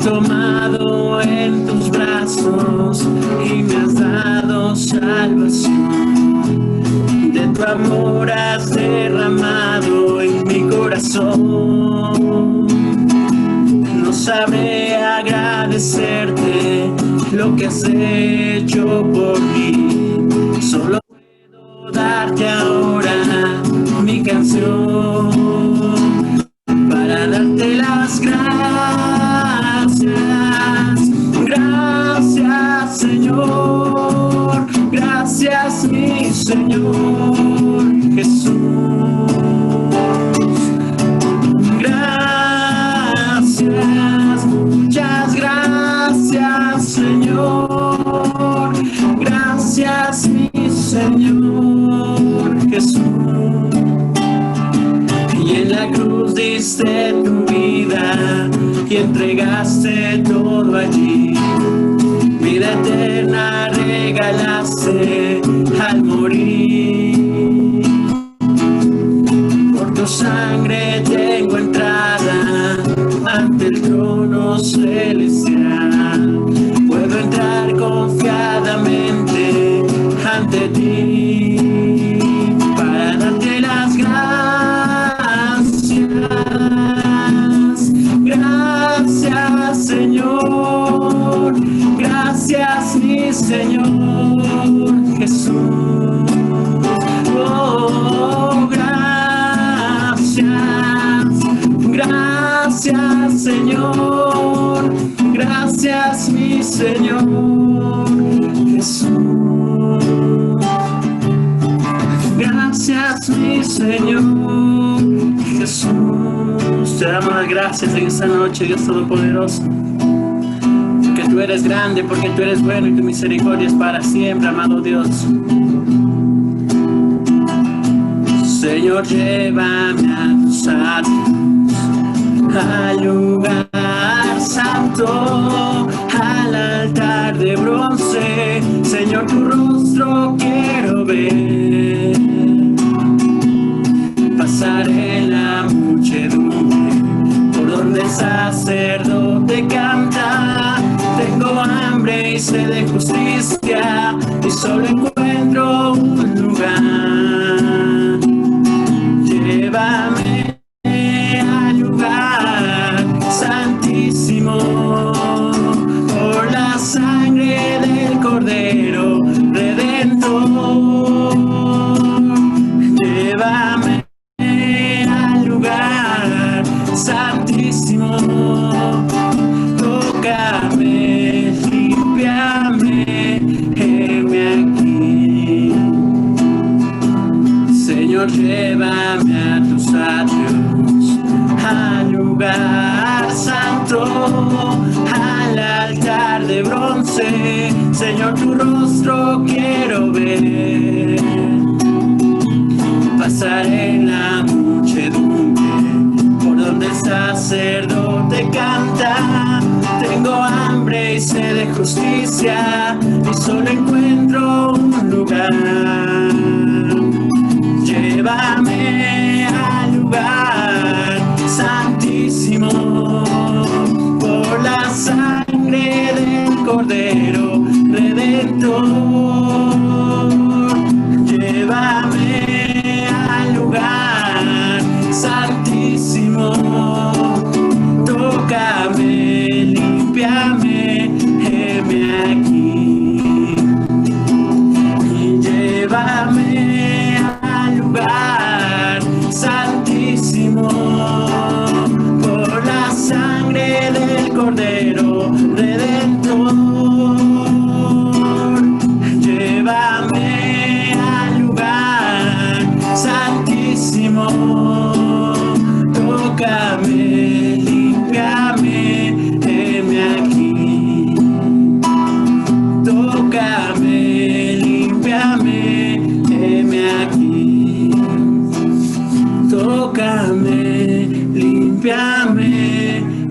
tomado en tus brazos y me has dado salvación. De tu amor has derramado en mi corazón. No sabré agradecerte lo que has hecho por mí. Solo puedo darte ahora mi canción para darte las gracias. Gracias, Señor. Gracias, mi Señor Jesús. Gracias, muchas gracias, Señor. Gracias, mi Señor Jesús. Y en la cruz diste tu vida y entregaste todo allí. Vida eterna regalaste al morir. Por tu sangre tengo entrada ante el trono celestial. Puedo entrar confiadamente ante ti para darte las gracias. Gracias, Señor. Gracias, mi Señor Jesús. Oh, gracias. Gracias, Señor. Gracias, mi Señor Jesús. Gracias, mi Señor Jesús. Te damos las gracias en esta noche, Dios Todopoderoso. Porque tú eres grande, porque tú eres bueno y tu misericordia es para siempre, amado Dios. Señor, llévame a tus atrios, al lugar santo, al altar de bronce. Señor, tu rostro quiero ver. Pasaré en la muchedumbre por donde el sacerdote canta. Tengo hambre y sed de justicia y solo encuentro un lugar. Llévame al lugar santísimo por la sangre del Cordero Redentor. Llévame al lugar santísimo. Tócame, límpiame, heme aquí. Señor, llévame a tus atrios, al lugar santo, al altar de bronce. Señor, tu rostro quiero ver. Pasaré en la muchedumbre por donde el sacerdote canta. Tengo hambre y sed de justicia y solo encuentro un lugar. Llévame al lugar santísimo por la sangre del Cordero Redentor. Llévame al lugar santísimo. Tócame, límpiame, heme aquí. Y llévame al lugar santísimo por la sangre del Cordero Redentor. Llévame al lugar santísimo. Tócame, límpiame, heme aquí. Tócame, límpiame, heme aquí. Tócame, límpiame,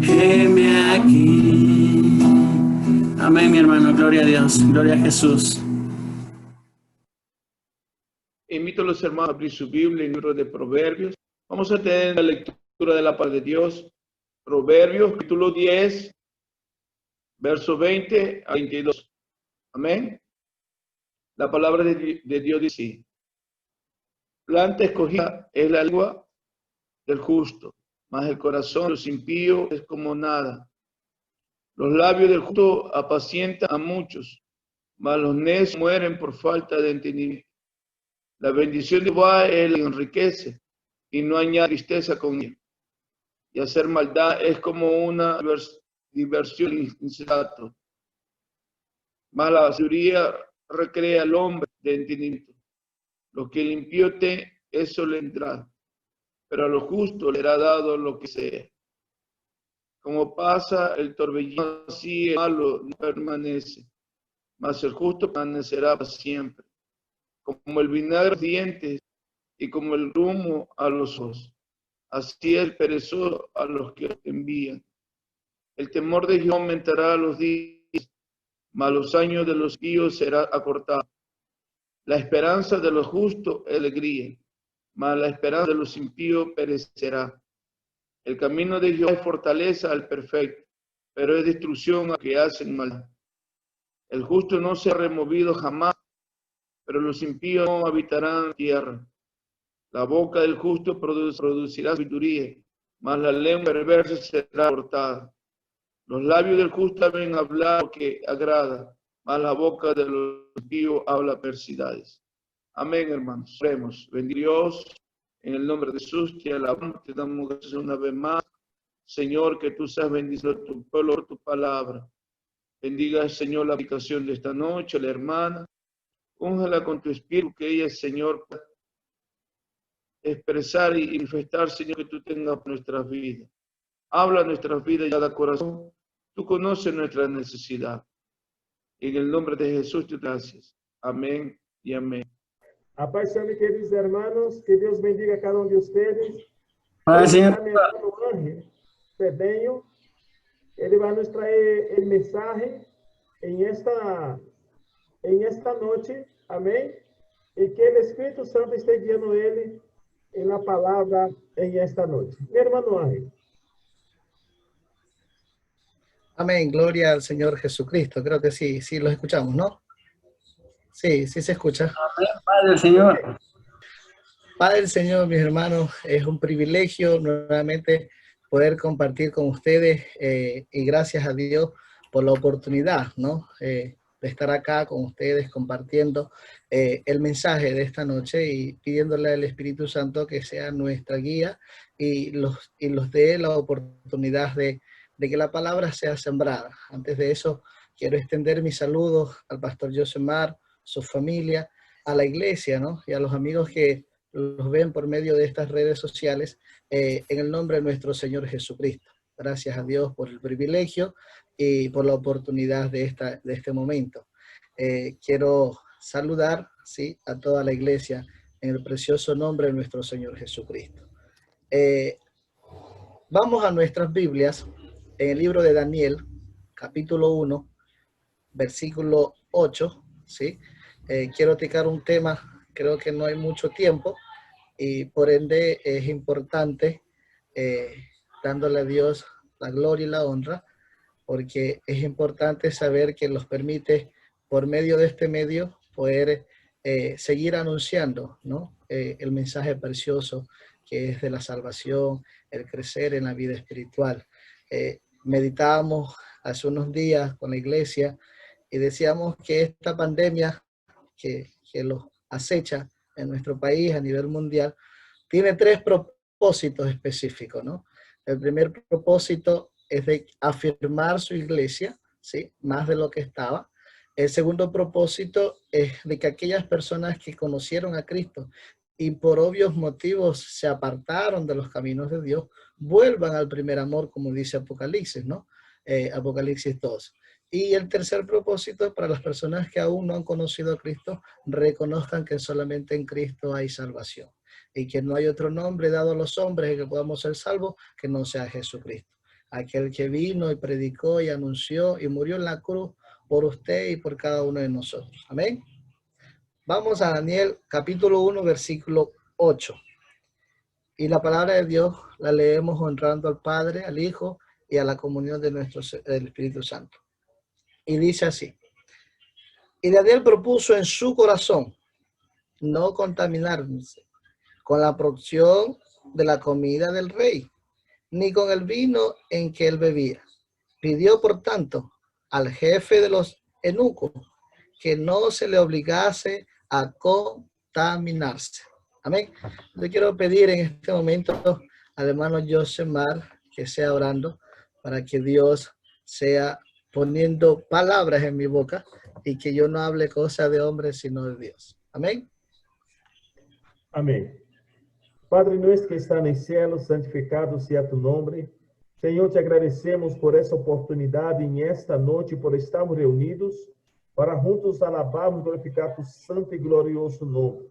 heme aquí. Amén, mi hermano. Gloria a Dios. Gloria a Jesús. Invito a los hermanos a abrir su Biblia en el libro de Proverbios. Vamos a tener la lectura de la palabra de Dios. Proverbios, capítulo 10, verso 20 a 22. Amén. La palabra de Dios dice: planta escogida es la lengua del justo, mas el corazón de los impíos es como nada. Los labios del justo apacientan a muchos, mas los necios mueren por falta de entendimiento. La bendición de Jehová él enriquece y no añade tristeza con ella. Y hacer maldad es como una diversión insensato. Mas la sabiduría recrea al hombre de entendimiento. Lo que el impío te, eso le entrará, pero a lo justo le será dado lo que sea. Como pasa el torbellino, así el malo no permanece, mas el justo permanecerá para siempre. Como el vinagre a los dientes y como el humo a los ojos, así el perezoso a los que envían. El temor de Jehová aumentará los días, mas los años de los impíos será acortado. La esperanza de los justos es alegría, mas la esperanza de los impíos perecerá. El camino de Jehová es fortaleza al perfecto, pero es destrucción a que hacen maldad. El justo no será removido jamás, pero los impíos no habitarán en tierra. La boca del justo producirá sabiduría, mas la lengua perversa será cortada. Los labios del justo deben hablar lo que agrada, mas la boca de los impíos habla perversidades. Amén, hermanos. Oremos. Dios, en el nombre de Jesús, te alabamos, te damos gracias una vez más. Señor, que tú seas bendicido a tu pueblo por tu palabra. Bendiga, Señor, la aplicación de esta noche, la hermana. Úngela con tu espíritu, que ella, Señor, pueda expresar y manifestar, Señor, que tú tengas por nuestras vidas. Habla nuestras vidas y cada corazón. Tú conoces nuestra necesidad. En el nombre de Jesús te gracias. Amén y amén. A paz, mis queridos hermanos, que Dios bendiga a cada uno de ustedes. Paz, Señor. Mi hermano Ángel Cedeño, él va a nos traer el mensaje en esta noche, amén, y que el Espíritu Santo esté guiando él en la palabra en esta noche. Mi hermano Ángel. Amén, gloria al Señor Jesucristo. Creo que sí, sí lo escuchamos, ¿no? Sí, sí se escucha. Amén, Padre del Señor. Padre del Señor, mis hermanos, es un privilegio nuevamente poder compartir con ustedes y gracias a Dios por la oportunidad, ¿no? De estar acá con ustedes compartiendo el mensaje de esta noche y pidiéndole al Espíritu Santo que sea nuestra guía y los dé la oportunidad de que la palabra sea sembrada. Antes de eso, quiero extender mis saludos al pastor Josemar, su familia, a la iglesia, ¿no? Y a los amigos que los ven por medio de estas redes sociales, en el nombre de nuestro Señor Jesucristo. Gracias a Dios por el privilegio y por la oportunidad de este momento. Quiero saludar, ¿sí?, a toda la iglesia en el precioso nombre de nuestro Señor Jesucristo. Vamos a nuestras Biblias en el libro de Daniel, capítulo 1, versículo 8, ¿sí? Quiero tocar un tema, creo que no hay mucho tiempo, y por ende es importante dándole a Dios la gloria y la honra, porque es importante saber que nos permite, por medio de este medio, poder seguir anunciando, ¿no? El mensaje precioso que es de la salvación, el crecer en la vida espiritual. Meditábamos hace unos días con la iglesia y decíamos que esta pandemia que los acecha en nuestro país a nivel mundial tiene tres propósitos específicos, ¿no? El primer propósito es de afirmar su iglesia, ¿sí?, más de lo que estaba. El segundo propósito es de que aquellas personas que conocieron a Cristo y por obvios motivos se apartaron de los caminos de Dios, vuelvan al primer amor, como dice Apocalipsis, ¿no? Apocalipsis 2. Y el tercer propósito es para las personas que aún no han conocido a Cristo, reconozcan que solamente en Cristo hay salvación y que no hay otro nombre dado a los hombres en que podamos ser salvos que no sea Jesucristo. Aquel que vino y predicó y anunció y murió en la cruz por usted y por cada uno de nosotros. Amén. Vamos a Daniel capítulo 1, versículo 8. Y la palabra de Dios la leemos honrando al Padre, al Hijo y a la comunión de del Espíritu Santo. y dice así. Y Daniel propuso en su corazón no contaminarse con la porción de la comida del rey, ni con el vino en que él bebía. Pidió, por tanto, al jefe de los eunucos que no se le obligase a contaminarse. Amén. Yo quiero pedir en este momento al hermano Josemar que sea orando para que Dios sea poniendo palabras en mi boca y que yo no hable cosas de hombres sino de Dios. Amén. Amém. Padre nuestro que está en el cielo, santificado sea tu nombre. Senhor, te agradecemos por essa oportunidade em esta noite, por estarmos reunidos para juntos alabarmos e glorificar tu santo e glorioso nome.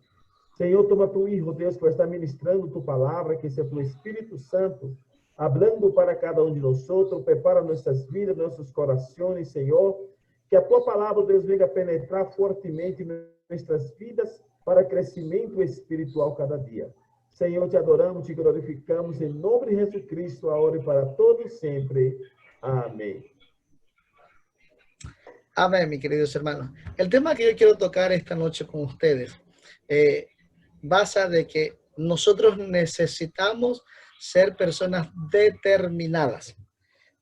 Senhor, toma tu Hijo, Deus, que vai estar ministrando tu palavra, que seja tu Espírito Santo, hablando para cada um de nós, prepara nossas vidas, nossos corações, Senhor, que a tua palavra, Deus, venha penetrar fortemente em nossas vidas para crescimento espiritual cada dia. Senhor, te adoramos, te glorificamos, em nome de Jesus Cristo, agora e para todos sempre. Amém. Amén, mis queridos hermanos. El tema que yo quiero tocar esta noche con ustedes basa de que nosotros necesitamos ser personas determinadas.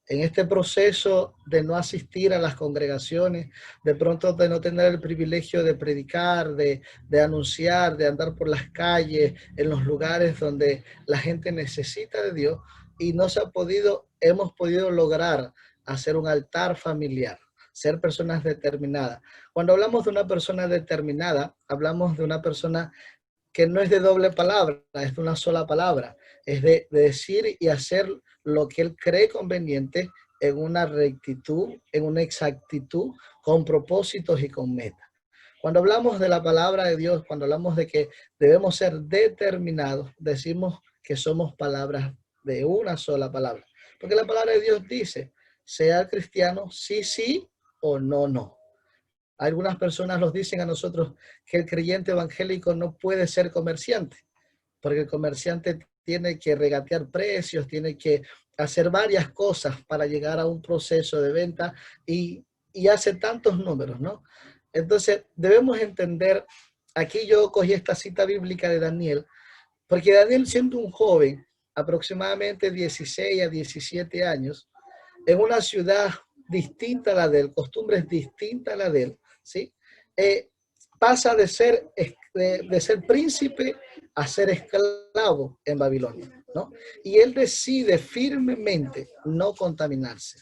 En este proceso de no asistir a las congregaciones, de pronto de no tener el privilegio de predicar, de anunciar, de andar por las calles, en los lugares donde la gente necesita de Dios, y no se ha podido, hemos podido lograr hacer un altar familiar, ser personas determinadas. Cuando hablamos de una persona determinada, hablamos de una persona que no es de doble palabra, es de una sola palabra, es de decir y hacer lo que él cree conveniente en una rectitud, en una exactitud, con propósitos y con metas. Cuando hablamos de la palabra de Dios, cuando hablamos de que debemos ser determinados, decimos que somos palabras de una sola palabra. Porque la palabra de Dios dice, sea cristiano, sí, sí o no, no. Algunas personas nos dicen a nosotros que el creyente evangélico no puede ser comerciante, porque el comerciante tiene que regatear precios, tiene que hacer varias cosas para llegar a un proceso de venta y hace tantos números, ¿no? Entonces debemos entender, aquí yo cogí esta cita bíblica de Daniel, porque Daniel, siendo un joven, aproximadamente 16 a 17 años, en una ciudad distinta a la de él, costumbres distintas a la de él, ¿sí? Pasa de ser príncipe a ser esclavo en Babilonia, ¿no? Y él decide firmemente no contaminarse.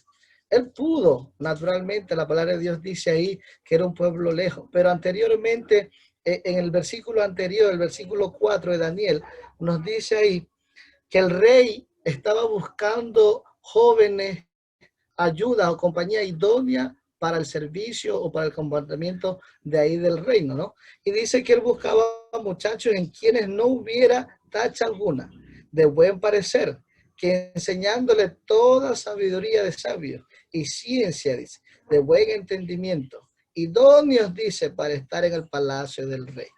Él pudo, naturalmente, la palabra de Dios dice ahí que era un pueblo lejos, pero anteriormente, en el versículo anterior, el versículo 4 de Daniel, nos dice ahí que el rey estaba buscando jóvenes, ayuda o compañía idónea para el servicio o para el comportamiento de ahí del reino, ¿no? Y dice que él buscaba muchachos en quienes no hubiera tacha alguna, de buen parecer, que enseñándole toda sabiduría de sabios y ciencia, dice, de buen entendimiento, idóneos, dice, para estar en el palacio del rey.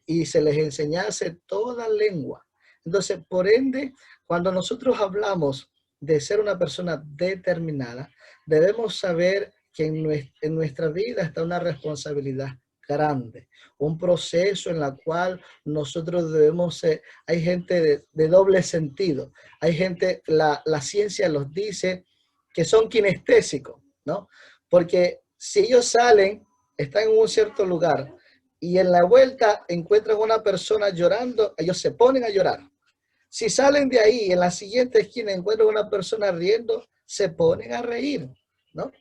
Y se les enseñase toda lengua. Entonces, por ende, cuando nosotros hablamos de ser una persona determinada, debemos saber que en nuestra vida está una responsabilidad grande, un proceso en la cual nosotros debemos ser. Hay gente de doble sentido, hay gente, la ciencia los dice que son kinestésicos, ¿no? Porque si ellos salen, están en un cierto lugar y en la vuelta encuentran una persona llorando, ellos se ponen a llorar. Si salen de ahí, en la siguiente esquina encuentran una persona riendo, se ponen a reír, ¿no?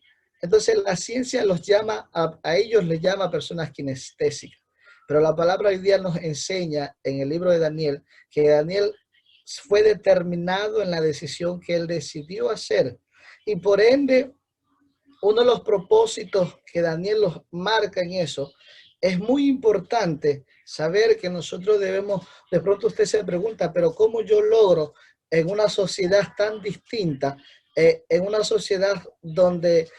Entonces la ciencia los llama, a ellos les llama personas kinestésicas. Pero la palabra hoy día nos enseña en el libro de Daniel que Daniel fue determinado en la decisión que él decidió hacer. Y por ende, uno de los propósitos que Daniel los marca en eso, es muy importante saber que nosotros debemos, de pronto usted se pregunta, pero ¿cómo yo logro en una sociedad tan distinta, en una sociedad donde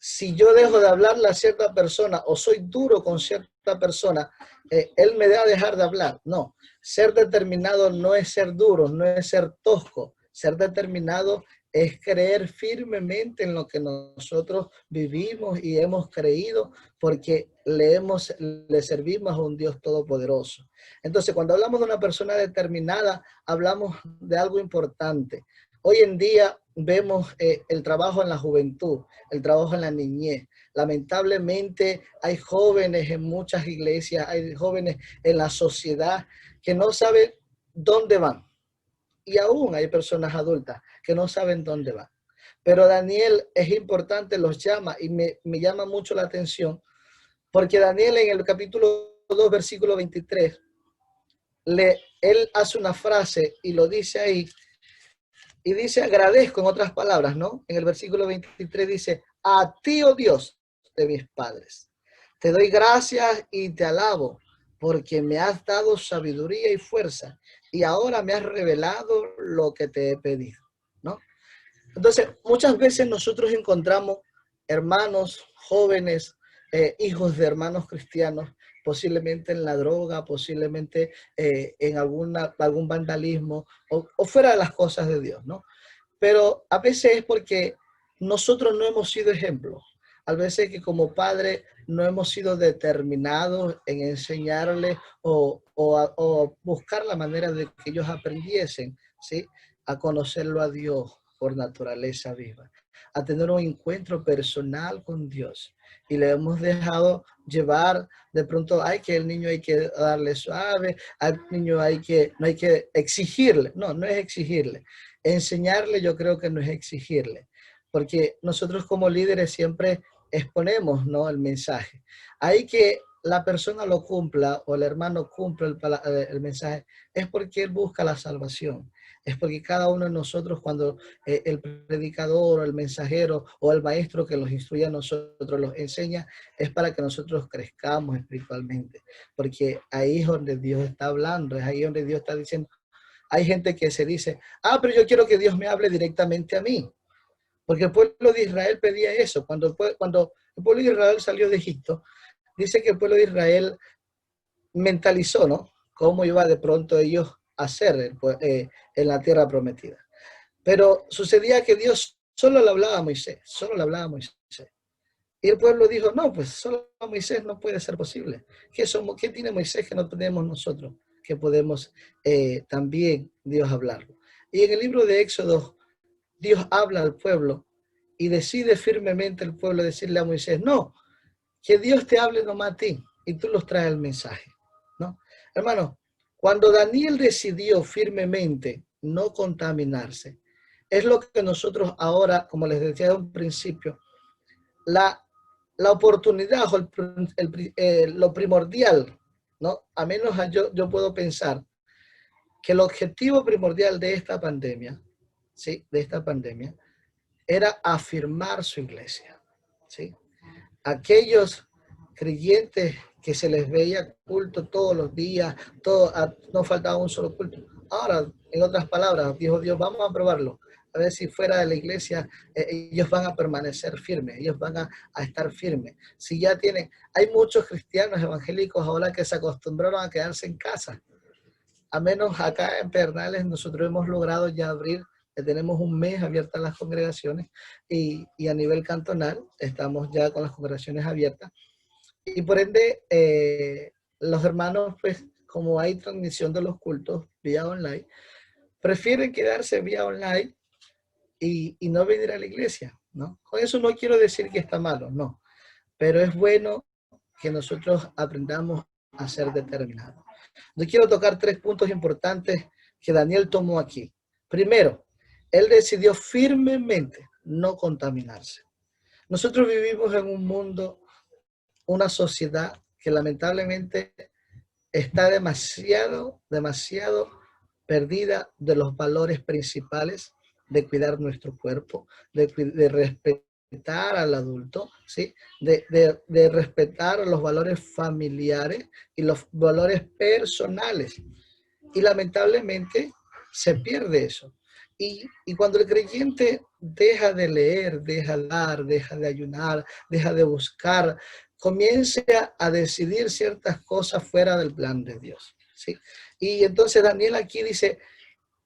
si yo dejo de hablarle a cierta persona o soy duro con cierta persona, él me va a dejar de hablar? No, ser determinado no es ser duro, no es ser tosco. Ser determinado es creer firmemente en lo que nosotros vivimos y hemos creído porque le servimos a un Dios todopoderoso. Entonces, cuando hablamos de una persona determinada, hablamos de algo importante. Hoy en día vemos el trabajo en la juventud, el trabajo en la niñez. Lamentablemente hay jóvenes en muchas iglesias, hay jóvenes en la sociedad que no saben dónde van. Y aún hay personas adultas que no saben dónde van. Pero Daniel, es importante, los llama y me llama mucho la atención porque Daniel en el capítulo 2, versículo 23, él hace una frase y lo dice ahí y dice agradezco en otras palabras, ¿no? En el versículo 23 dice, a ti, oh Dios de mis padres, te doy gracias y te alabo porque me has dado sabiduría y fuerza y ahora me has revelado lo que te he pedido, ¿no? Entonces, muchas veces nosotros encontramos hermanos, jóvenes, hijos de hermanos cristianos, posiblemente en la droga, posiblemente en algún vandalismo o fuera de las cosas de Dios, ¿no? Pero a veces es porque nosotros no hemos sido ejemplos. A veces que como padres no hemos sido determinados en enseñarles o buscar la manera de que ellos aprendiesen, ¿sí?, a conocerlo a Dios por naturaleza viva, a tener un encuentro personal con Dios. Y le hemos dejado llevar, de pronto, que el niño hay que darle suave, al niño no hay que exigirle. No es exigirle. Enseñarle yo creo que no es exigirle, porque nosotros como líderes siempre exponemos, ¿no?, el mensaje. Hay que la persona lo cumpla o el hermano cumple el mensaje, es porque él busca la salvación. Es porque cada uno de nosotros, cuando el predicador o el mensajero o el maestro que los instruye a nosotros los enseña, es para que nosotros crezcamos espiritualmente. Porque ahí es donde Dios está hablando, es ahí donde Dios está diciendo. Hay gente que se dice, pero yo quiero que Dios me hable directamente a mí. Porque el pueblo de Israel pedía eso. Cuando el pueblo de Israel salió de Egipto, dice que el pueblo de Israel mentalizó, ¿no?, cómo iba de pronto ellos a hacer en la tierra prometida. Pero sucedía que Dios solo le hablaba a Moisés, Y el pueblo dijo, no, pues solo a Moisés no puede ser posible. ¿Qué tiene Moisés que no tenemos nosotros? Que podemos también Dios hablarlo. Y en el libro de Éxodo, Dios habla al pueblo y decide firmemente el pueblo decirle a Moisés, no, que Dios te hable nomás a ti y tú los traes el mensaje, ¿no? Hermano, cuando Daniel decidió firmemente no contaminarse, es lo que nosotros ahora, como les decía de un principio, la oportunidad o lo primordial, ¿no? A menos yo puedo pensar que el objetivo primordial de esta pandemia, ¿sí?, era afirmar su iglesia, ¿sí? Aquellos creyentes que se les veía culto todos los días, no faltaba un solo culto. Ahora, en otras palabras, dijo Dios, vamos a probarlo, a ver si fuera de la iglesia ellos van a permanecer firmes, ellos van a estar firmes. Si ya hay muchos cristianos evangélicos ahora que se acostumbraron a quedarse en casa. A menos acá en Pedernales nosotros hemos logrado ya abrir, tenemos un mes abiertas las congregaciones y a nivel cantonal estamos ya con las congregaciones abiertas. Y por ende, los hermanos, pues, como hay transmisión de los cultos vía online, prefieren quedarse vía online y no venir a la iglesia, ¿no? Con eso no quiero decir que está malo, no. Pero es bueno que nosotros aprendamos a ser determinados. Yo quiero tocar 3 puntos importantes que Daniel tomó aquí. Primero, él decidió firmemente no contaminarse. Nosotros vivimos en un mundo, una sociedad que lamentablemente está demasiado perdida de los valores principales de cuidar nuestro cuerpo, de respetar al adulto, ¿sí?, de respetar los valores familiares y los valores personales. Y lamentablemente se pierde eso. Y cuando el creyente deja de leer, deja de dar, deja de ayunar, deja de buscar, comience a decidir ciertas cosas fuera del plan de Dios, ¿sí? Y entonces Daniel aquí dice,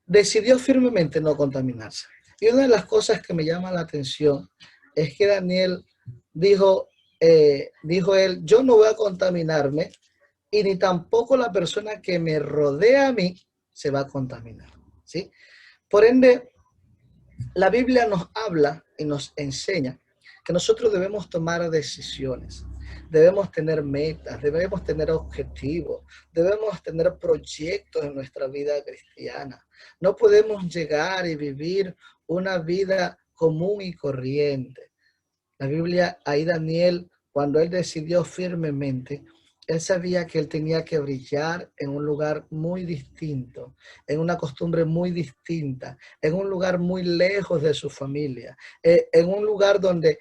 decidió firmemente no contaminarse. Y una de las cosas que me llama la atención es que Daniel dijo, dijo él, yo no voy a contaminarme y ni tampoco la persona que me rodea a mí se va a contaminar, ¿sí? Por ende, la Biblia nos habla y nos enseña que nosotros debemos tomar decisiones, debemos tener metas, debemos tener objetivos, debemos tener proyectos en nuestra vida cristiana. No podemos llegar y vivir una vida común y corriente. La Biblia, ahí Daniel, cuando él decidió firmemente, él sabía que él tenía que brillar en un lugar muy distinto, en una costumbre muy distinta, en un lugar muy lejos de su familia, en un lugar donde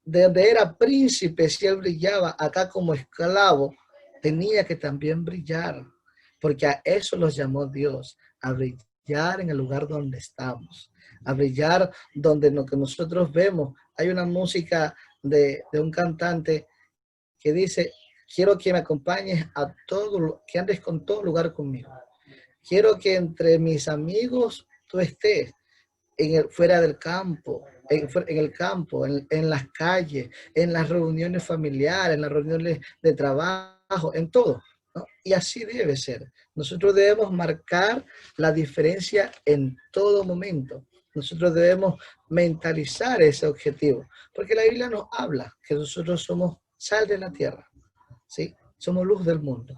era príncipe. Si él brillaba acá como esclavo, tenía que también brillar, porque a eso los llamó Dios, a brillar en el lugar donde estamos, a brillar donde lo que nosotros vemos. Hay una música de un cantante que dice, quiero que me acompañes a todo, que andes con todo lugar conmigo. Quiero que entre mis amigos tú estés, fuera del campo, en el campo, en las calles, en las reuniones familiares, en las reuniones de trabajo, en todo, ¿no? Y así debe ser. Nosotros debemos marcar la diferencia en todo momento. Nosotros debemos mentalizar ese objetivo, porque la Biblia nos habla que nosotros somos sal de la tierra, ¿sí? Somos luz del mundo.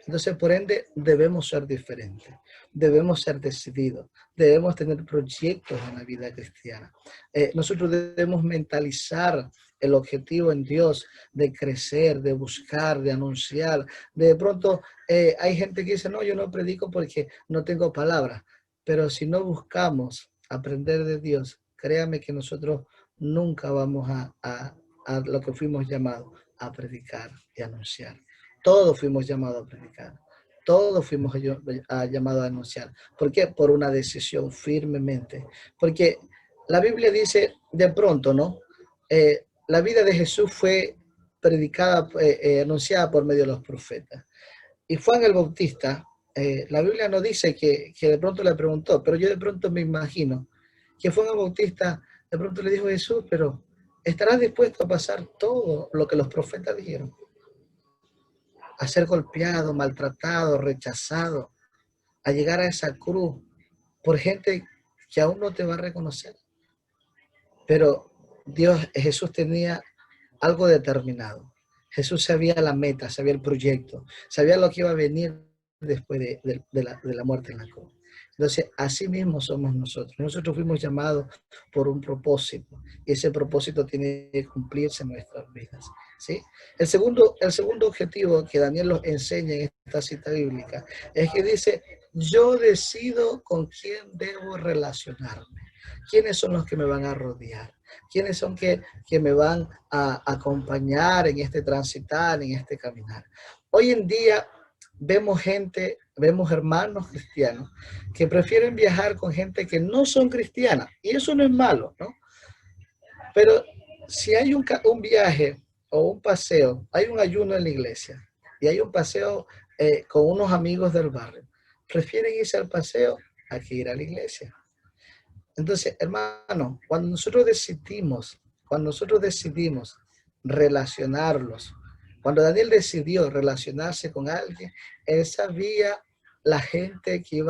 Entonces, por ende, debemos ser diferentes, debemos ser decididos, debemos tener proyectos en la vida cristiana. Nosotros debemos mentalizar el objetivo en Dios de crecer, de buscar, de anunciar. De pronto, hay gente que dice, no, yo no predico porque no tengo palabras, pero si no buscamos aprender de Dios, créame que nosotros nunca vamos a lo que fuimos llamados, a predicar y anunciar. Todos fuimos llamados a predicar, todos fuimos llamados a anunciar. ¿Por qué? Por una decisión firmemente. Porque la Biblia dice de pronto, ¿no? La vida de Jesús fue predicada, anunciada por medio de los profetas. Y Juan el Bautista, la Biblia no dice que de pronto le preguntó, pero yo de pronto me imagino que Juan el Bautista de pronto le dijo a Jesús, pero ¿estarás dispuesto a pasar todo lo que los profetas dijeron? A ser golpeado, maltratado, rechazado, a llegar a esa cruz por gente que aún no te va a reconocer. Pero Jesús tenía algo determinado. Jesús sabía la meta, sabía el proyecto, sabía lo que iba a venir después de la muerte en la cruz. Entonces, así mismo somos nosotros. Nosotros fuimos llamados por un propósito y ese propósito tiene que cumplirse en nuestras vidas, ¿sí? El segundo objetivo que Daniel nos enseña en esta cita bíblica es que dice, yo decido con quién debo relacionarme. ¿Quiénes son los que me van a rodear? ¿Quiénes son que me van a acompañar en este transitar, en este caminar? Hoy en día vemos hermanos cristianos que prefieren viajar con gente que no son cristianas. Y eso no es malo, ¿no? Pero si hay un viaje o un paseo, hay un ayuno en la iglesia y hay un paseo con unos amigos del barrio, prefieren irse al paseo a que ir a la iglesia. Entonces, hermano, cuando nosotros decidimos relacionarlos, cuando Daniel decidió relacionarse con alguien, él sabía la gente que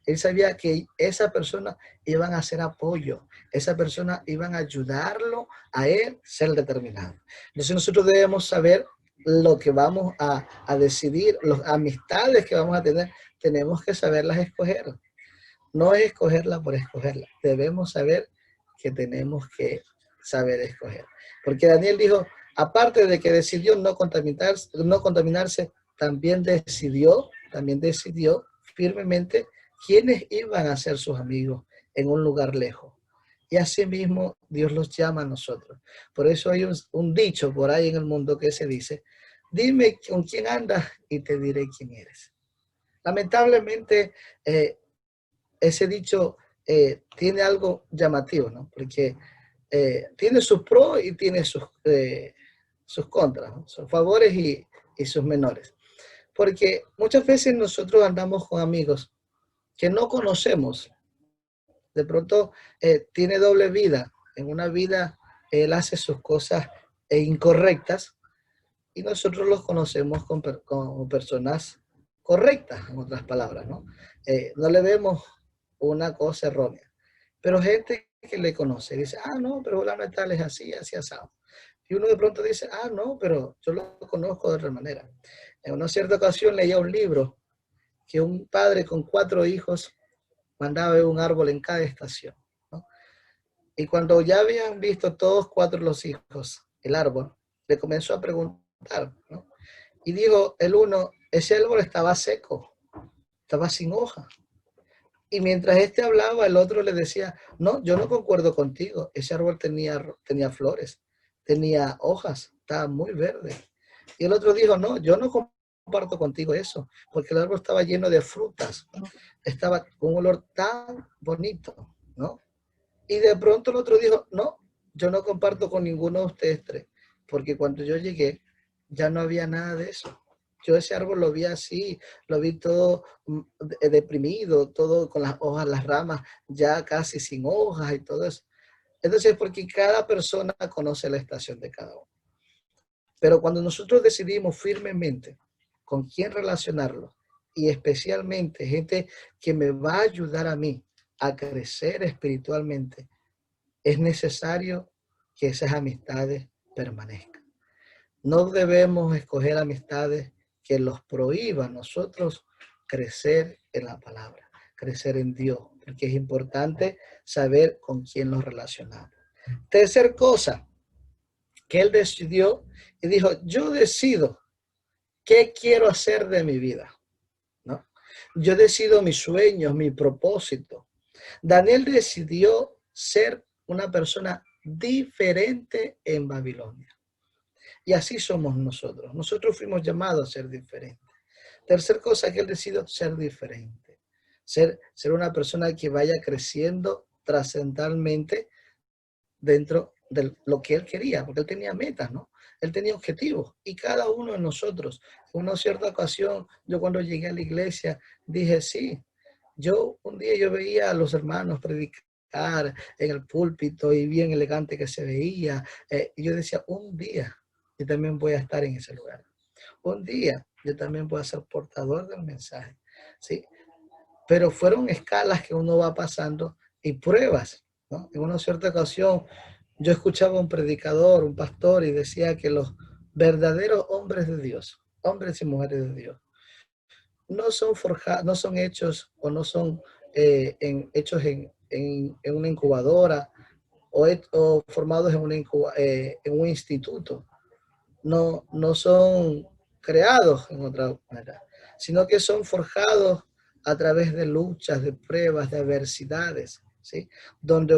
él sabía que esa persona iban a hacer apoyo, esa persona iban a ayudarlo a él ser determinado. Entonces nosotros debemos saber lo que vamos a decidir, las amistades que vamos a tener, tenemos que saberlas escoger. No es escogerla por escogerla. Debemos saber que tenemos que saber escoger. Porque Daniel dijo, aparte de que decidió no contaminarse, también decidió firmemente quiénes iban a ser sus amigos en un lugar lejos. Y así mismo Dios los llama a nosotros. Por eso hay un dicho por ahí en el mundo que se dice, dime con quién andas y te diré quién eres. Lamentablemente, ese dicho tiene algo llamativo, ¿no? Porque tiene sus pros y tiene sus contras, ¿no? Sus favores y sus menores. Porque muchas veces nosotros andamos con amigos que no conocemos De pronto tiene doble vida. En una vida él hace sus cosas incorrectas y nosotros los conocemos como personas correctas, en otras palabras, ¿no? No le vemos una cosa errónea. Pero gente que le conoce dice, ah, no, pero fulano de tal es así, así, asado. Y uno de pronto dice, ah, no, pero yo lo conozco de otra manera. En una cierta ocasión leía un libro que un padre con 4 hijos mandaba ver un árbol en cada estación, ¿no? Y cuando ya habían visto todos 4 los hijos el árbol, le comenzó a preguntar, ¿no? Y dijo el uno, ese árbol estaba seco, estaba sin hoja. Y mientras este hablaba, el otro le decía, no, yo no concuerdo contigo, ese árbol tenía flores, tenía hojas, estaba muy verde. Y el otro dijo, no, yo no comparto contigo eso, porque el árbol estaba lleno de frutas, ¿no? Estaba con un olor tan bonito, ¿no? Y de pronto el otro dijo, no, yo no comparto con ninguno de ustedes 3, porque cuando yo llegué ya no había nada de eso. Yo ese árbol lo vi así, lo vi todo deprimido, todo con las hojas, las ramas ya casi sin hojas y todo eso. Entonces, porque cada persona conoce la estación de cada uno. Pero cuando nosotros decidimos firmemente con quién relacionarlo, y especialmente gente que me va a ayudar a mí a crecer espiritualmente, es necesario que esas amistades permanezcan. No debemos escoger amistades que los prohíban a nosotros crecer en la palabra, crecer en Dios, porque es importante saber con quién nos relacionamos. Tercer cosa que él decidió y dijo, yo decido qué quiero hacer de mi vida, ¿no? Yo decido mis sueños, mi propósito. Daniel decidió ser una persona diferente en Babilonia. Y así somos nosotros. Nosotros fuimos llamados a ser diferentes. Tercer cosa que él decidió, ser diferente. Ser una persona que vaya creciendo trascendentalmente dentro de lo que él quería, porque él tenía metas, ¿no? Él tenía objetivos y cada uno de nosotros. En una cierta ocasión, yo cuando llegué a la iglesia, dije, sí, un día yo veía a los hermanos predicar en el púlpito y bien elegante que se veía. Y yo decía, un día yo también voy a estar en ese lugar. Un día yo también voy a ser portador del mensaje, ¿sí? Pero fueron escalas que uno va pasando y pruebas, ¿no? En una cierta ocasión yo escuchaba a un predicador, un pastor, y decía que los verdaderos hombres de Dios, hombres y mujeres de Dios, no son forjados, no son hechos o no son hechos en una incubadora o formados en un instituto. No son creados en otra manera, sino que son forjados a través de luchas, de pruebas, de adversidades, ¿sí? Donde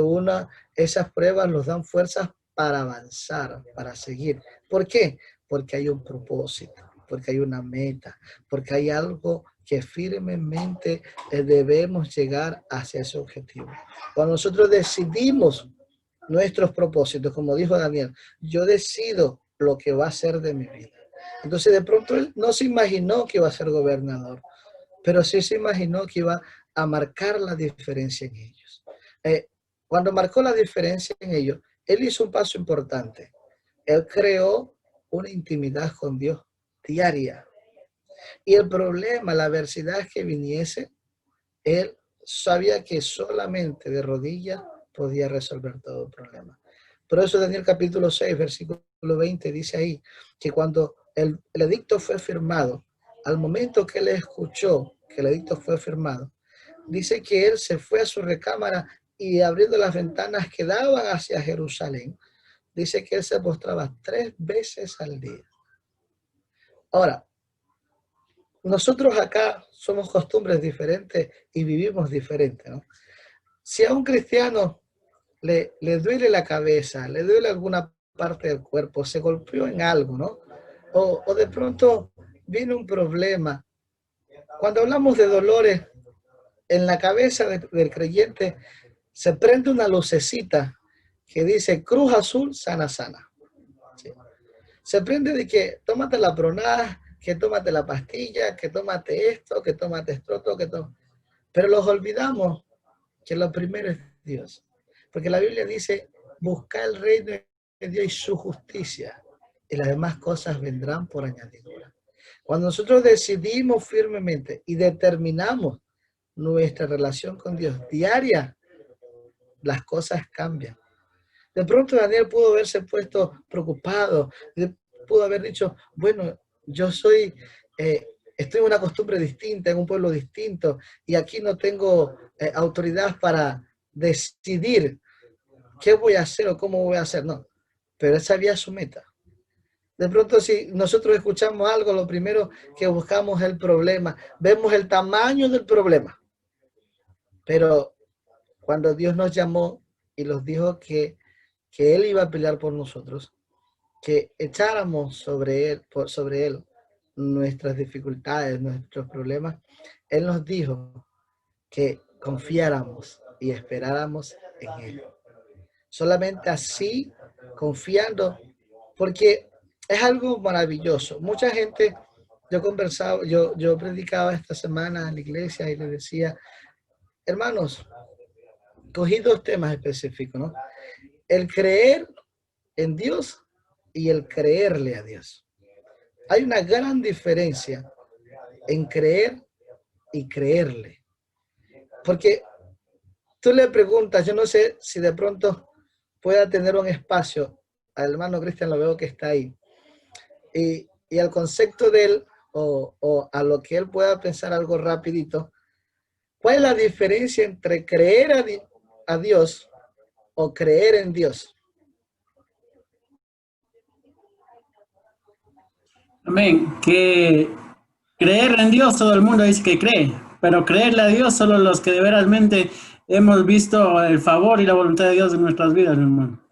esas pruebas nos dan fuerzas para avanzar, para seguir. ¿Por qué? Porque hay un propósito, porque hay una meta, porque hay algo que firmemente debemos llegar hacia ese objetivo. Cuando nosotros decidimos nuestros propósitos, como dijo Daniel, yo decido lo que va a ser de mi vida. Entonces de pronto él no se imaginó que iba a ser gobernador, pero sí se imaginó que iba a marcar la diferencia en ellos. Cuando marcó la diferencia en ellos, él hizo un paso importante. Él creó una intimidad con Dios diaria. Y el problema, la adversidad que viniese, él sabía que solamente de rodillas podía resolver todo el problema. Por eso Daniel capítulo 6, versículo 20 dice ahí que cuando el edicto fue firmado, al momento que él escuchó que el edicto fue firmado, dice que él se fue a su recámara y abriendo las ventanas que daban hacia Jerusalén, dice que él se postraba 3 veces al día. Ahora, nosotros acá somos costumbres diferentes y vivimos diferente, ¿no? Si a un cristiano le duele la cabeza, le duele alguna parte del cuerpo, se golpeó en algo, ¿no? O de pronto viene un problema. Cuando hablamos de dolores, en la cabeza del creyente se prende una lucecita que dice Cruz Azul, sana, sana. ¿Sí? Se prende de que tómate la Pronax, que tómate la pastilla, que tómate esto, que tómate esto, otro, que tómate. Pero los olvidamos que lo primero es Dios. Porque la Biblia dice, busca el reino de Dios y su justicia, y las demás cosas vendrán por añadidura. Cuando nosotros decidimos firmemente y determinamos nuestra relación con Dios diaria, las cosas cambian. De pronto Daniel pudo haberse puesto preocupado, pudo haber dicho, bueno, yo soy, estoy en una costumbre distinta, en un pueblo distinto, y aquí no tengo autoridad para decidir qué voy a hacer o cómo voy a hacer. No, pero esa había su meta. De pronto, si nosotros escuchamos algo, lo primero que buscamos es el problema, vemos el tamaño del problema. Pero cuando Dios nos llamó y nos dijo que Él iba a pelear por nosotros, que echáramos sobre él nuestras dificultades, nuestros problemas, Él nos dijo que confiáramos y esperáramos en Él. Solamente así, confiando, porque es algo maravilloso. Mucha gente, yo predicaba esta semana en la iglesia y le decía, hermanos, cogí dos temas específicos, ¿no? El creer en Dios y el creerle a Dios. Hay una gran diferencia en creer y creerle. Porque tú le preguntas, yo no sé si de pronto pueda tener un espacio, al hermano Cristian lo veo que está ahí, y al concepto de él, o a lo que él pueda pensar algo rapidito, ¿cuál es la diferencia entre creer a Dios o creer en Dios? Amén. Que creer en Dios, todo el mundo dice que cree, pero creerle a Dios solo los que de veramente hemos visto el favor y la voluntad de Dios en nuestras vidas, mi hermano.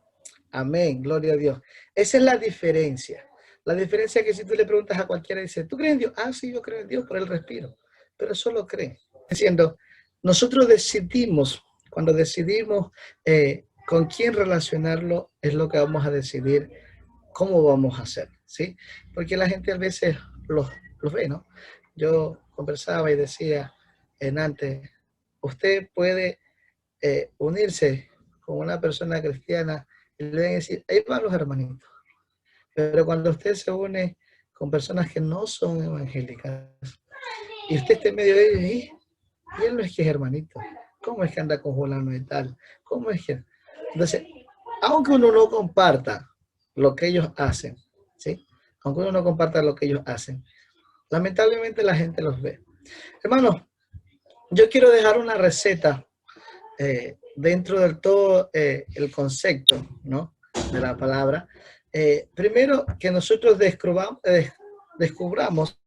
Amén, gloria a Dios. Esa es la diferencia. La diferencia es que si tú le preguntas a cualquiera, dice, ¿tú crees en Dios? Ah, sí, yo creo en Dios por el respiro, pero solo cree. Diciendo, nosotros decidimos, cuando decidimos con quién relacionarlo, es lo que vamos a decidir cómo vamos a hacer, ¿sí? Porque la gente a veces los ve, ¿no? Yo conversaba y decía antes, usted puede unirse con una persona cristiana y le van a decir, ahí van los hermanitos. Pero cuando usted se une con personas que no son evangélicas y usted está en medio de ellos, y él no es que es hermanito, ¿cómo es que anda con fulano y tal? ¿Cómo es que? Entonces, aunque uno no comparta lo que ellos hacen, ¿sí? Aunque uno no comparta lo que ellos hacen, lamentablemente la gente los ve. Hermanos, yo quiero dejar una receta dentro del todo el concepto, ¿no? De la palabra. Primero, que nosotros descubramos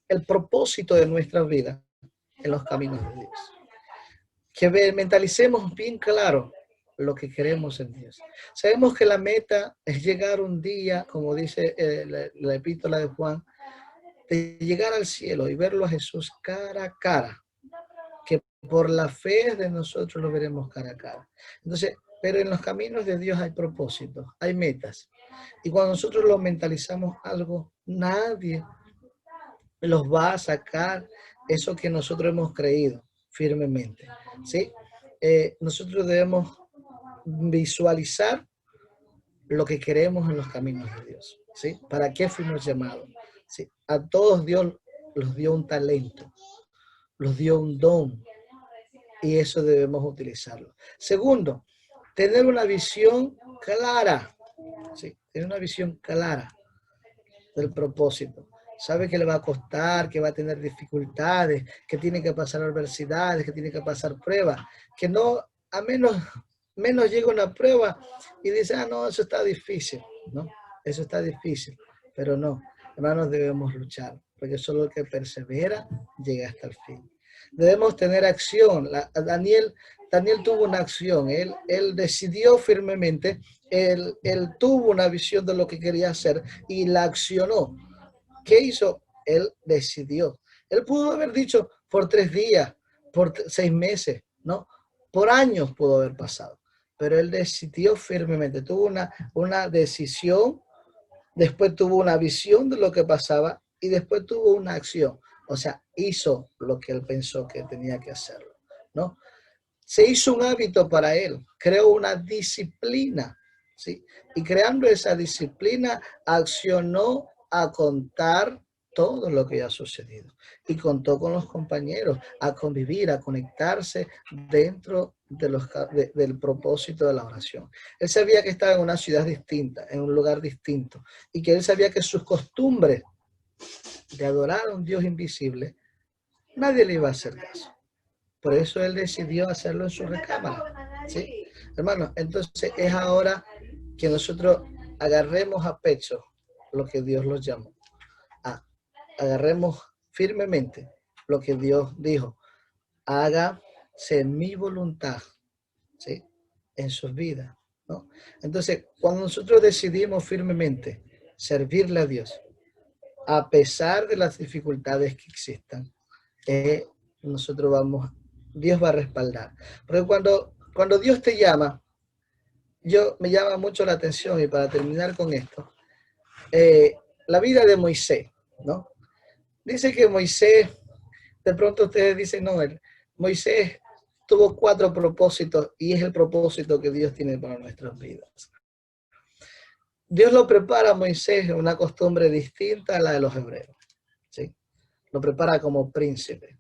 el propósito de nuestra vida en los caminos de Dios. Que mentalicemos bien claro lo que queremos en Dios. Sabemos que la meta es llegar un día, como dice la epístola de Juan, de llegar al cielo y verlo a Jesús cara a cara, que por la fe de nosotros lo veremos cara a cara. Entonces, pero en los caminos de Dios hay propósitos, hay metas. Y cuando nosotros lo mentalizamos algo, nadie los va a sacar eso que nosotros hemos creído firmemente, ¿sí? Nosotros debemos visualizar lo que queremos en los caminos de Dios, ¿sí? ¿Para qué fuimos llamados? ¿Sí? A todos Dios los dio un talento, los dio un don, y eso debemos utilizarlo. Segundo, tener una visión clara, ¿sí? Tener una visión clara del propósito. Sabe que le va a costar, que va a tener dificultades, que tiene que pasar adversidades, que tiene que pasar pruebas, que no, a menos llega una prueba y dice, ah, no, eso está difícil, ¿no? Eso está difícil, pero no, hermanos, debemos luchar, porque solo el que persevera llega hasta el fin. Debemos tener acción. Daniel tuvo una acción, él decidió firmemente, él tuvo una visión de lo que quería hacer y la accionó. ¿Qué hizo? Él decidió. Él pudo haber dicho por 3 días, por 6 meses, ¿no? Por años pudo haber pasado, pero él decidió firmemente, tuvo una decisión, después tuvo una visión de lo que pasaba y después tuvo una acción. O sea, hizo lo que él pensó que tenía que hacerlo, ¿no? se hizo un hábito para él, creó una disciplina, ¿sí? Y creando esa disciplina, accionó a contar todo lo que ha sucedido. Y contó con los compañeros a convivir, a conectarse dentro del propósito de la oración. Él sabía que estaba en una ciudad distinta, en un lugar distinto, y que él sabía que sus costumbres de adorar a un Dios invisible, nadie le iba a hacer caso. Por eso él decidió hacerlo en su recámara, ¿sí? Hermano, entonces es ahora que nosotros agarremos a pecho lo que Dios los llamó. Agarremos firmemente lo que Dios dijo. Hágase mi voluntad, ¿sí? En sus vidas, ¿no? Entonces, cuando nosotros decidimos firmemente servirle a Dios, a pesar de las dificultades que existan, nosotros Dios va a respaldar. Porque cuando Dios te llama, me llama mucho la atención, y para terminar con esto, la vida de Moisés, ¿no? Dice que Moisés, de pronto ustedes dicen, no, Moisés tuvo 4 propósitos y es el propósito que Dios tiene para nuestras vidas. Dios lo prepara a Moisés en una costumbre distinta a la de los hebreos, ¿sí? Lo prepara como príncipe.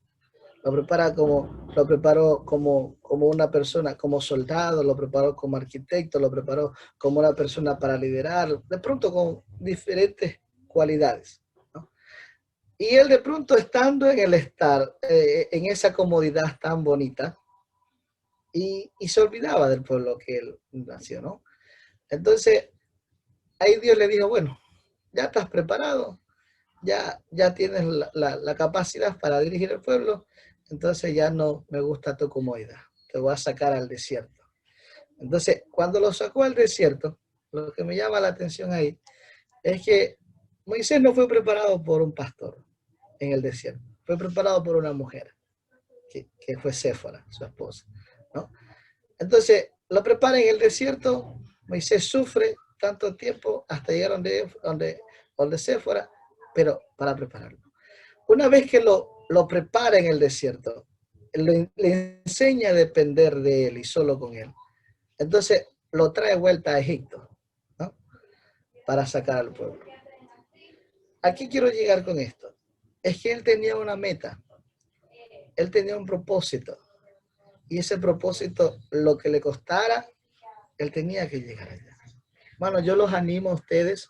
Lo preparó como una persona, como soldado, lo preparó como arquitecto, lo preparó como una persona para liderar, de pronto con diferentes cualidades, ¿no? Y él de pronto estando en esa comodidad tan bonita, y se olvidaba del pueblo que él nació, ¿no? Entonces, ahí Dios le dijo, bueno, ya estás preparado, ya tienes la capacidad para dirigir el pueblo, entonces ya no me gusta tu comodidad, te voy a sacar al desierto. Entonces, cuando lo sacó al desierto, lo que me llama la atención ahí es que Moisés no fue preparado por un pastor en el desierto, fue preparado por una mujer, que fue Séfora, su esposa, ¿no? Entonces, lo prepara en el desierto, Moisés sufre tanto tiempo hasta llegar donde Séfora, pero para prepararlo. Una vez que lo prepara en el desierto, le enseña a depender de él y solo con él. Entonces lo trae vuelta a Egipto, ¿no? Para sacar al pueblo. Aquí quiero llegar con esto. Es que él tenía una meta. Él tenía un propósito. Y ese propósito, lo que le costara, él tenía que llegar allá. Bueno, yo los animo a ustedes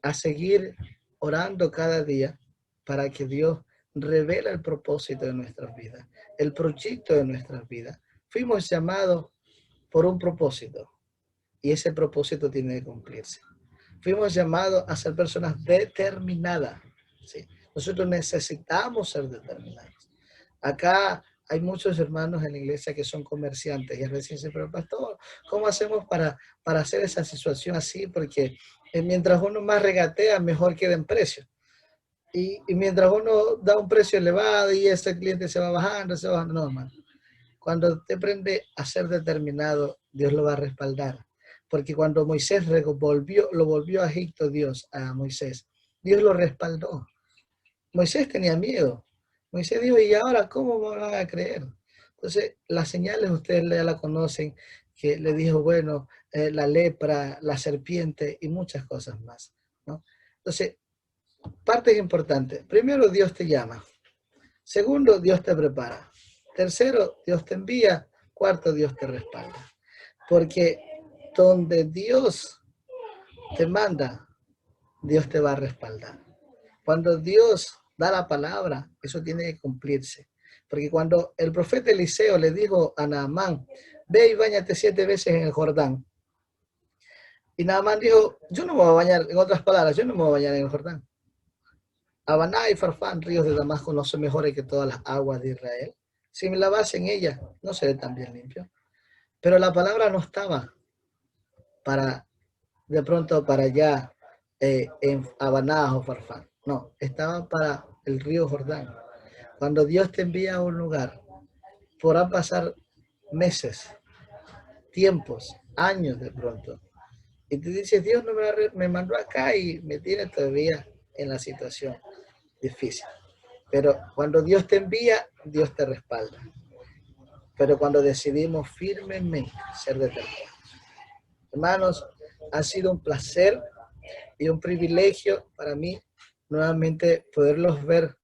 a seguir orando cada día para que Dios revele el propósito de nuestras vidas, el proyecto de nuestras vidas. Fuimos llamados por un propósito y ese propósito tiene que cumplirse. Fuimos llamados a ser personas determinadas, ¿sí? Nosotros necesitamos ser determinados. Acá hay muchos hermanos en la iglesia que son comerciantes y a veces dicen, pero pastor, ¿cómo hacemos para hacer esa situación así? Porque mientras uno más regatea, mejor queda en precio. Y mientras uno da un precio elevado y ese cliente se va bajando, no, hermano. Cuando te aprende a ser determinado, Dios lo va a respaldar. Porque cuando Moisés lo volvió a Egipto, Dios a Moisés, Dios lo respaldó. Moisés tenía miedo. Moisés dijo, ¿y ahora cómo me van a creer? Entonces, las señales ustedes ya la conocen, que le dijo, bueno, la lepra, la serpiente y muchas cosas más, ¿no? Entonces, partes importantes. Primero, Dios te llama. Segundo, Dios te prepara. Tercero, Dios te envía. Cuarto, Dios te respalda. Porque donde Dios te manda, Dios te va a respaldar. Cuando Dios da la palabra, eso tiene que cumplirse. Porque cuando el profeta Eliseo le dijo a Naamán, ve y báñate 7 veces en el Jordán. Y Naamán dijo, yo no me voy a bañar, en otras palabras, yo no me voy a bañar en el Jordán. Habaná y Farfán, ríos de Damasco, no son mejores que todas las aguas de Israel. Si me lavas en ellas, no seré tan bien limpio. Pero la palabra no estaba de pronto para allá en Habaná o Farfán. No, estaba para el río Jordán. Cuando Dios te envía a un lugar, podrán pasar meses, tiempos, años de pronto. Y tú dices, Dios no me mandó acá y me tiene todavía en la situación difícil. Pero cuando Dios te envía, Dios te respalda. pero cuando decidimos firmemente ser determinados. Hermanos, ha sido un placer y un privilegio para mí nuevamente poderlos ver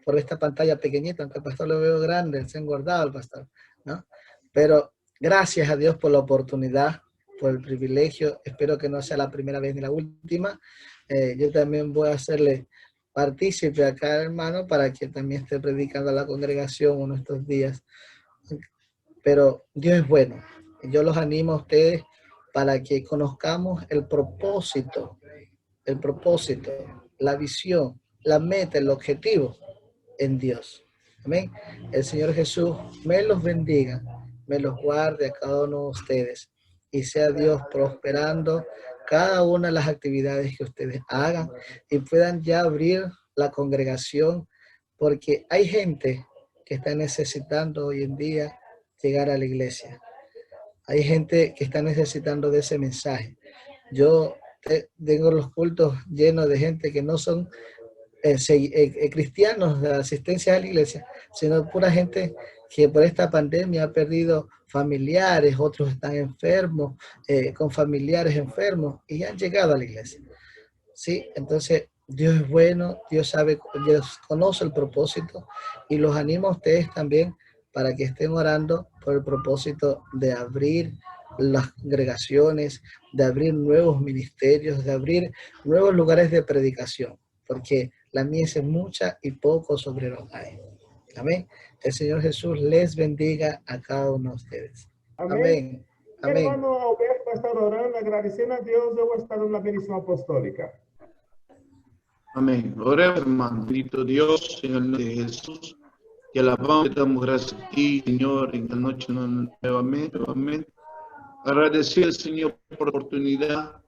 por esta pantalla pequeñita, aunque el pastor lo veo grande, se ha engordado el pastor, ¿no? Pero gracias a Dios por la oportunidad, por el privilegio. Espero que no sea la primera vez ni la última. Yo también voy a hacerle partícipe acá, hermano, para que también esté predicando a la congregación uno de estos días. Pero Dios es bueno. Yo los animo a ustedes para que conozcamos el propósito, la visión, la meta, el objetivo en Dios. Amén. El Señor Jesús me los bendiga, me los guarde a cada uno de ustedes y sea Dios prosperando cada una de las actividades que ustedes hagan y puedan ya abrir la congregación, porque hay gente que está necesitando hoy en día llegar a la iglesia. Hay gente que está necesitando de ese mensaje. Yo tengo los cultos llenos de gente que no son cristianos de asistencia a la iglesia, sino pura gente que por esta pandemia ha perdido familiares, otros están enfermos, con familiares enfermos y han llegado a la iglesia. Sí, entonces Dios es bueno, Dios sabe, Dios conoce el propósito y los animo a ustedes también para que estén orando por el propósito de abrir las congregaciones, de abrir nuevos ministerios, de abrir nuevos lugares de predicación, porque la mies es mucha y pocos obreros hay. Amén. El Señor Jesús les bendiga a cada uno de ustedes. Amén. Amén. Hermano Alberto va a estar orando, agradeciendo a Dios, yo voy a estar en la bendición apostólica. Amén. Oremos, hermano. Bendito Dios, en el nombre de Jesús. Te alabamos, te damos gracias a ti, Señor, en la noche nuevamente. Agradecer al Señor por la oportunidad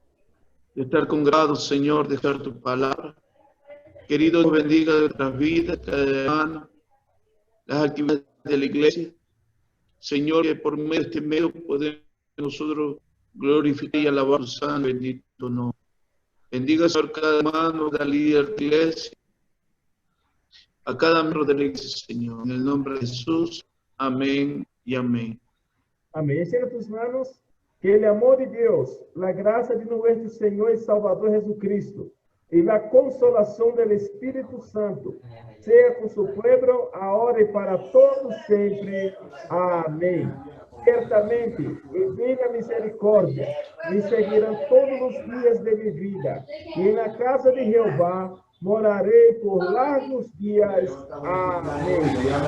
de estar congregados, Señor, de estar tu palabra. Querido Dios, bendiga nuestras vidas, cada hermano, las actividades de la iglesia. Señor, que por medio de este medio podemos nosotros glorificar y alabar tu santo bendito nombre. Bendiga, Señor, cada hermano, cada líder de la iglesia, a cada miembro de la iglesia, Señor. En el nombre de Jesús, amén y amén. Amén. Extienda tus manos. Que el amor de Dios, la gracia de nuestro Señor y Salvador Jesucristo y la consolación del Espíritu Santo sea con su pueblo ahora y para todos siempre. Amén. Ciertamente, en divina misericordia, me seguirán todos los días de mi vida, y en la casa de Jehová moraré por largos días. Amén.